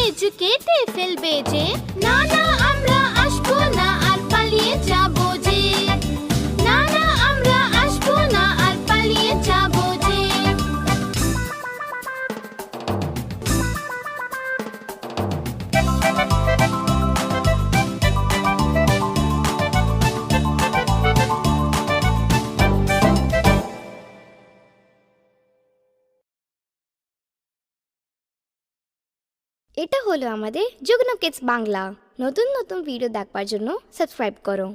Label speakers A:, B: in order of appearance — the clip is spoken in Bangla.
A: লেজ কেটে ফেলবে যে, না না আমরা আসবো না আর পালিয়ে যাবো যে, না না আমরা আসবো না আর পালিয়ে যাবো যে।
B: এটা হলো আমাদের যুগ্ন কিডস বাংলা। নতুন নতুন ভিডিও দেখবার জন্য সাবস্ক্রাইব করো।